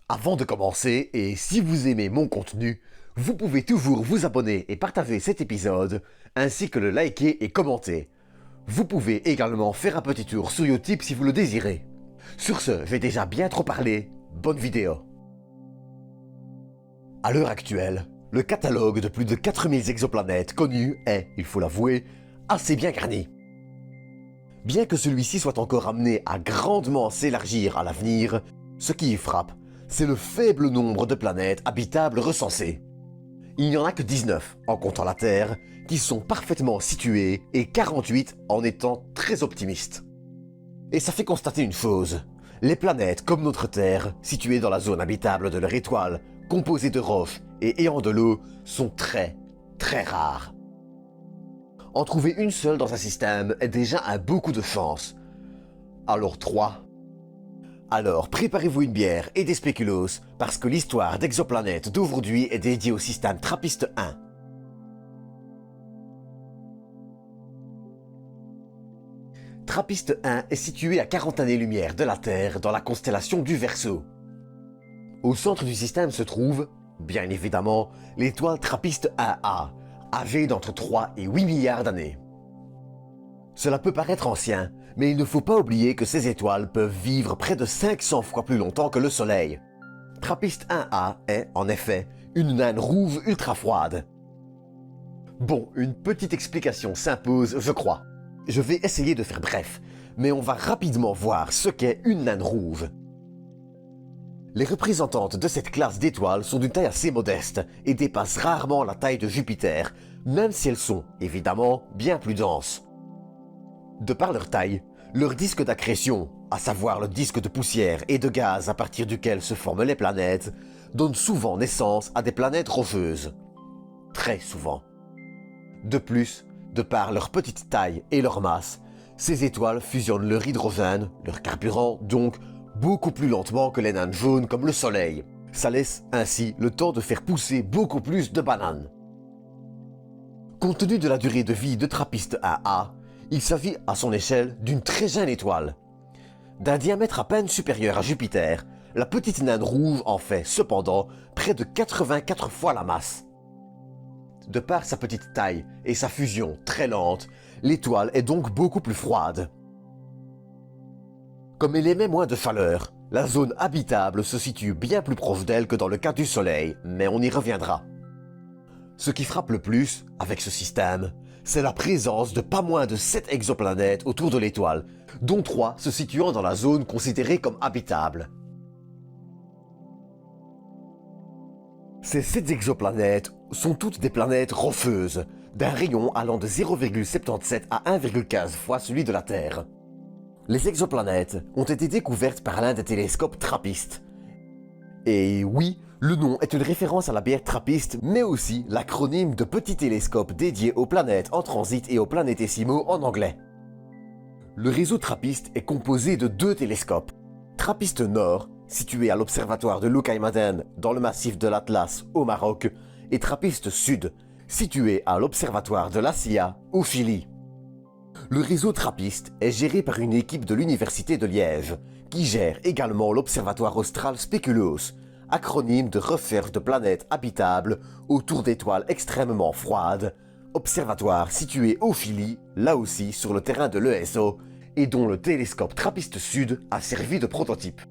Avant de commencer, et si vous aimez mon contenu, vous pouvez toujours vous abonner et partager cet épisode, ainsi que le liker et commenter. Vous pouvez également faire un petit tour sur Utip si vous le désirez. Sur ce, j'ai déjà bien trop parlé, bonne vidéo. À l'heure actuelle, le catalogue de plus de 4000 exoplanètes connues est, il faut l'avouer, assez bien garni. Bien que celui-ci soit encore amené à grandement s'élargir à l'avenir, ce qui y frappe, c'est le faible nombre de planètes habitables recensées. Il n'y en a que 19, en comptant la Terre, qui sont parfaitement situées et 48 en étant très optimistes. Et ça fait constater une chose, les planètes comme notre Terre, situées dans la zone habitable de leur étoile, composées de roches et ayant de l'eau, sont très, très rares. En trouver une seule dans un système est déjà un beaucoup de chance. Alors 3. Alors préparez-vous une bière et des spéculoos, parce que l'histoire d'Exoplanète d'aujourd'hui est dédiée au système Trappist 1. Trappist 1 est situé à 40 années-lumière de la Terre dans la constellation du Verseau. Au centre du système se trouve, bien évidemment, l'étoile Trappist 1A, âgée d'entre 3 et 8 milliards d'années. Cela peut paraître ancien, mais il ne faut pas oublier que ces étoiles peuvent vivre près de 500 fois plus longtemps que le Soleil. Trappist 1A est, en effet, une naine rouge ultra froide. Bon, une petite explication s'impose, je crois. Je vais essayer de faire bref, mais on va rapidement voir ce qu'est une naine rouge. Les représentantes de cette classe d'étoiles sont d'une taille assez modeste et dépassent rarement la taille de Jupiter, même si elles sont, évidemment, bien plus denses. De par leur taille, leur disque d'accrétion, à savoir le disque de poussière et de gaz à partir duquel se forment les planètes, donne souvent naissance à des planètes rocheuses. Très souvent. De plus, de par leur petite taille et leur masse, ces étoiles fusionnent leur hydrogène, leur carburant donc, beaucoup plus lentement que les naines jaunes comme le Soleil. Ça laisse ainsi le temps de faire pousser beaucoup plus de bananes. Compte tenu de la durée de vie de Trappist 1A, il s'agit à son échelle d'une très jeune étoile. D'un diamètre à peine supérieur à Jupiter, la petite naine rouge en fait cependant près de 84 fois la masse. De par sa petite taille et sa fusion très lente, l'étoile est donc beaucoup plus froide. Comme elle émet moins de chaleur, la zone habitable se situe bien plus proche d'elle que dans le cas du Soleil, mais on y reviendra. Ce qui frappe le plus, avec ce système, c'est la présence de pas moins de 7 exoplanètes autour de l'étoile, dont 3 se situant dans la zone considérée comme habitable. Ces 7 exoplanètes sont toutes des planètes rocheuses, d'un rayon allant de 0,77 à 1,15 fois celui de la Terre. Les exoplanètes ont été découvertes par l'un des télescopes Trappist. Et oui, le nom est une référence à la bière Trappist, mais aussi l'acronyme de petit télescope dédié aux planètes en transit et aux planétésimaux en anglais. Le réseau Trappist est composé de 2 télescopes. Trappist Nord, situé à l'observatoire de Loukaymaden dans le massif de l'Atlas au Maroc, et Trappist Sud, situé à l'observatoire de l'Assia au Chili. Le réseau Trappist est géré par une équipe de l'Université de Liège, qui gère également l'Observatoire Austral Spéculoos, acronyme de recherche de planètes habitables autour d'étoiles extrêmement froides, observatoire situé au Chili, là aussi sur le terrain de l'ESO, et dont le télescope Trappist Sud a servi de prototype.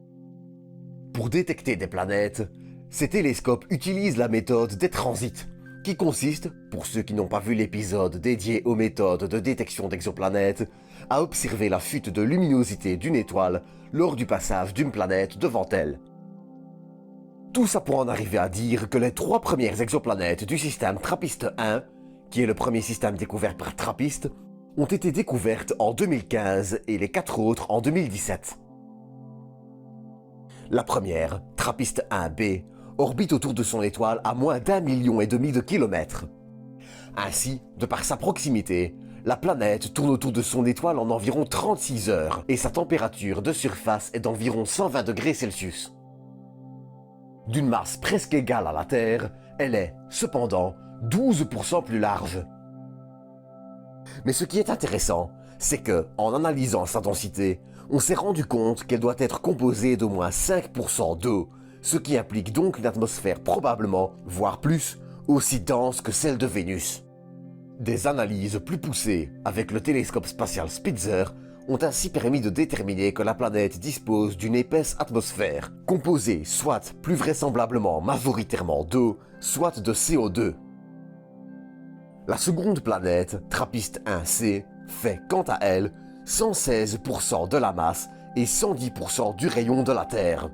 Pour détecter des planètes, ces télescopes utilisent la méthode des transits, qui consiste, pour ceux qui n'ont pas vu l'épisode dédié aux méthodes de détection d'exoplanètes, à observer la chute de luminosité d'une étoile lors du passage d'une planète devant elle. Tout ça pour en arriver à dire que les 3 premières exoplanètes du système Trappist 1, qui est le premier système découvert par Trappist, ont été découvertes en 2015 et les 4 autres en 2017. La première, Trappist 1b, orbite autour de son étoile à moins d'1,5 million de kilomètres. Ainsi, de par sa proximité, la planète tourne autour de son étoile en environ 36 heures et sa température de surface est d'environ 120 degrés Celsius. D'une masse presque égale à la Terre, elle est, cependant, 12% plus large. Mais ce qui est intéressant, c'est que, en analysant sa densité, on s'est rendu compte qu'elle doit être composée d'au moins 5% d'eau, ce qui implique donc une atmosphère probablement, voire plus, aussi dense que celle de Vénus. Des analyses plus poussées avec le télescope spatial Spitzer ont ainsi permis de déterminer que la planète dispose d'une épaisse atmosphère, composée soit plus vraisemblablement majoritairement d'eau, soit de CO2. La seconde planète, Trappist 1c, fait quant à elle 116% de la masse et 110% du rayon de la Terre.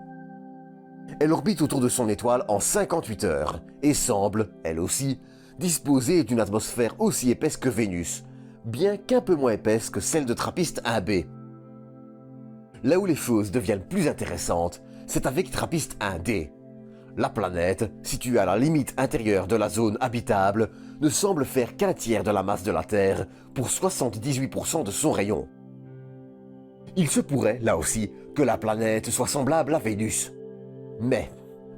Elle orbite autour de son étoile en 58 heures et semble, elle aussi, disposer d'une atmosphère aussi épaisse que Vénus, bien qu'un peu moins épaisse que celle de Trappist 1b. Là où les choses deviennent plus intéressantes, c'est avec Trappist 1d. La planète, située à la limite intérieure de la zone habitable, ne semble faire qu'un tiers de la masse de la Terre pour 78% de son rayon. Il se pourrait, là aussi, que la planète soit semblable à Vénus. Mais,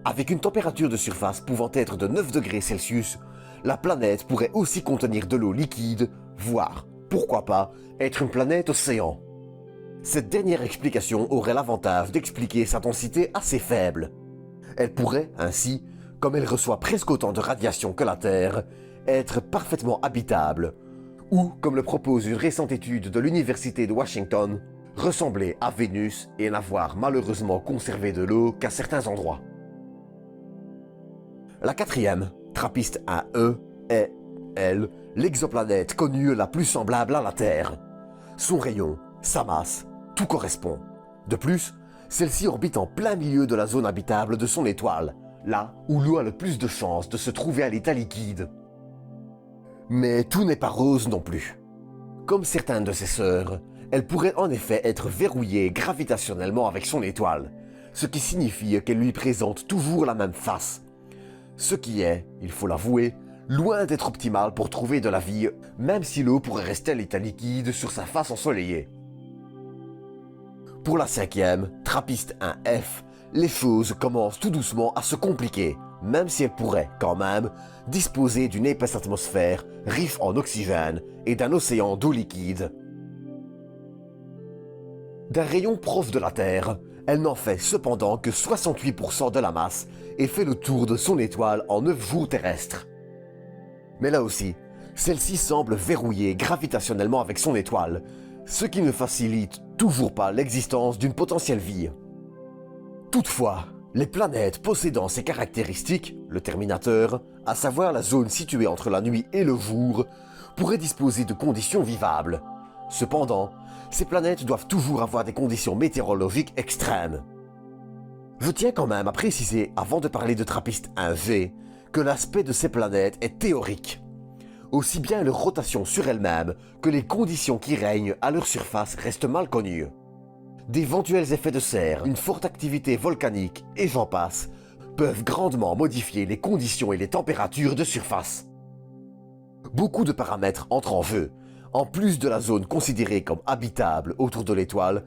avec une température de surface pouvant être de 9 degrés Celsius, la planète pourrait aussi contenir de l'eau liquide, voire, pourquoi pas, être une planète océan. Cette dernière explication aurait l'avantage d'expliquer sa densité assez faible. Elle pourrait, ainsi, comme elle reçoit presque autant de radiation que la Terre, être parfaitement habitable, ou, comme le propose une récente étude de l'Université de Washington, ressembler à Vénus et n'avoir malheureusement conservé de l'eau qu'à certains endroits. La quatrième, Trappist 1e, est, elle, l'exoplanète connue la plus semblable à la Terre. Son rayon, sa masse, tout correspond. De plus, celle-ci orbite en plein milieu de la zone habitable de son étoile, là où l'eau a le plus de chances de se trouver à l'état liquide. Mais tout n'est pas rose non plus. Comme certaines de ses sœurs, elle pourrait en effet être verrouillée gravitationnellement avec son étoile, ce qui signifie qu'elle lui présente toujours la même face. Ce qui est, il faut l'avouer, loin d'être optimal pour trouver de la vie, même si l'eau pourrait rester à l'état liquide sur sa face ensoleillée. Pour la cinquième, Trappist 1f, les choses commencent tout doucement à se compliquer, même si elle pourrait, quand même, disposer d'une épaisse atmosphère, riche en oxygène et d'un océan d'eau liquide. D'un rayon proche de la Terre, elle n'en fait cependant que 68% de la masse et fait le tour de son étoile en 9 jours terrestres. Mais là aussi, celle-ci semble verrouillée gravitationnellement avec son étoile, ce qui ne facilite toujours pas l'existence d'une potentielle vie. Toutefois, les planètes possédant ces caractéristiques, le terminateur, à savoir la zone située entre la nuit et le jour, pourraient disposer de conditions vivables. Cependant, ces planètes doivent toujours avoir des conditions météorologiques extrêmes. Je tiens quand même à préciser, avant de parler de Trappist 1g, que l'aspect de ces planètes est théorique. Aussi bien leur rotation sur elle-même que les conditions qui règnent à leur surface restent mal connues. D'éventuels effets de serre, une forte activité volcanique et j'en passe, peuvent grandement modifier les conditions et les températures de surface. Beaucoup de paramètres entrent en jeu, en plus de la zone considérée comme habitable autour de l'étoile,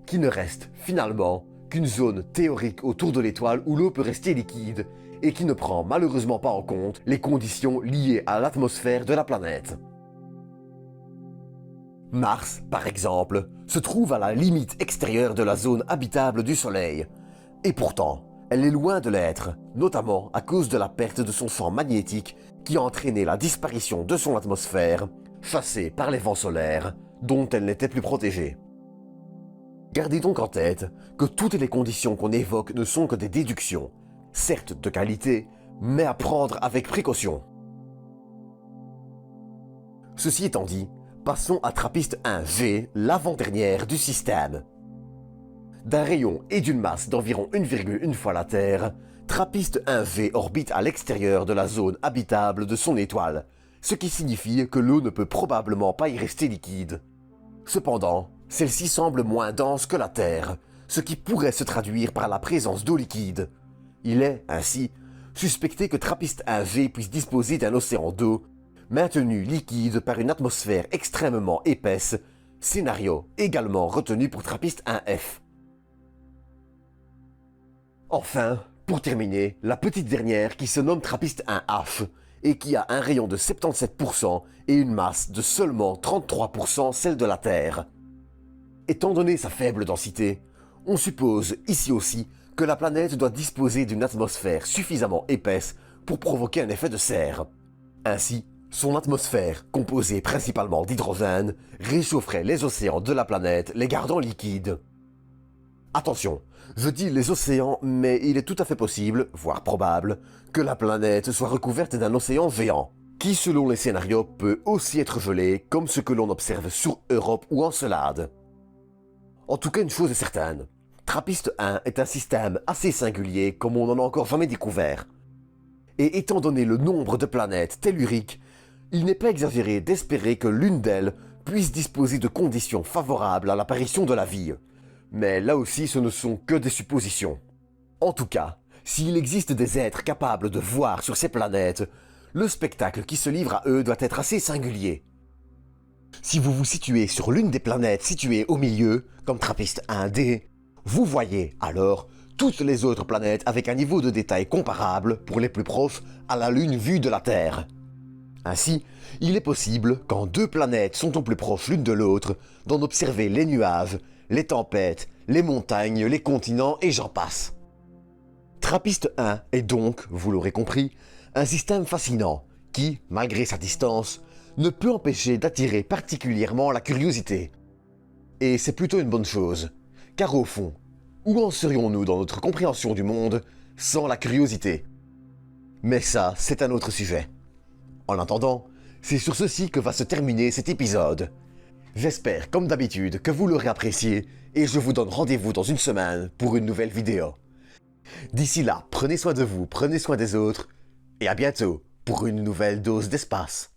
qui ne reste finalement qu'une zone théorique autour de l'étoile où l'eau peut rester liquide et qui ne prend malheureusement pas en compte les conditions liées à l'atmosphère de la planète. Mars, par exemple, se trouve à la limite extérieure de la zone habitable du Soleil, et pourtant, elle est loin de l'être, notamment à cause de la perte de son champ magnétique qui a entraîné la disparition de son atmosphère, chassée par les vents solaires, dont elle n'était plus protégée. Gardez donc en tête que toutes les conditions qu'on évoque ne sont que des déductions, certes de qualité, mais à prendre avec précaution. Ceci étant dit, passons à Trappist 1g, l'avant-dernière du système. D'un rayon et d'une masse d'environ 1,1 fois la Terre, Trappist 1g orbite à l'extérieur de la zone habitable de son étoile, ce qui signifie que l'eau ne peut probablement pas y rester liquide. Cependant, celle-ci semble moins dense que la Terre, ce qui pourrait se traduire par la présence d'eau liquide. Il est, ainsi, suspecté que Trappist 1g puisse disposer d'un océan d'eau, maintenu liquide par une atmosphère extrêmement épaisse, scénario également retenu pour Trappist 1f. Enfin, pour terminer, la petite dernière qui se nomme Trappist 1h et qui a un rayon de 77% et une masse de seulement 33% celle de la Terre. Étant donné sa faible densité, on suppose ici aussi que la planète doit disposer d'une atmosphère suffisamment épaisse pour provoquer un effet de serre. Ainsi, son atmosphère, composée principalement d'hydrogène, réchaufferait les océans de la planète, les gardant liquides. Attention, je dis les océans, mais il est tout à fait possible, voire probable, que la planète soit recouverte d'un océan géant, qui selon les scénarios peut aussi être gelé, comme ce que l'on observe sur Europe ou Encelade. En tout cas, une chose est certaine, TRAPPIST 1 est un système assez singulier comme on n'en a encore jamais découvert. Et étant donné le nombre de planètes telluriques, il n'est pas exagéré d'espérer que l'une d'elles puisse disposer de conditions favorables à l'apparition de la vie. Mais là aussi, ce ne sont que des suppositions. En tout cas, s'il existe des êtres capables de voir sur ces planètes, le spectacle qui se livre à eux doit être assez singulier. Si vous vous situez sur l'une des planètes situées au milieu, comme TRAPPIST 1D, vous voyez alors toutes les autres planètes avec un niveau de détail comparable, pour les plus proches, à la Lune vue de la Terre. Ainsi, il est possible, quand deux planètes sont au plus proche l'une de l'autre, d'en observer les nuages, les tempêtes, les montagnes, les continents et j'en passe. TRAPPIST 1 est donc, vous l'aurez compris, un système fascinant qui, malgré sa distance, ne peut empêcher d'attirer particulièrement la curiosité. Et c'est plutôt une bonne chose, car au fond, où en serions-nous dans notre compréhension du monde sans la curiosité? Mais ça, c'est un autre sujet. En attendant, c'est sur ceci que va se terminer cet épisode. J'espère, comme d'habitude, que vous l'aurez apprécié et je vous donne rendez-vous dans une semaine pour une nouvelle vidéo. D'ici là, prenez soin de vous, prenez soin des autres et à bientôt pour une nouvelle dose d'espace.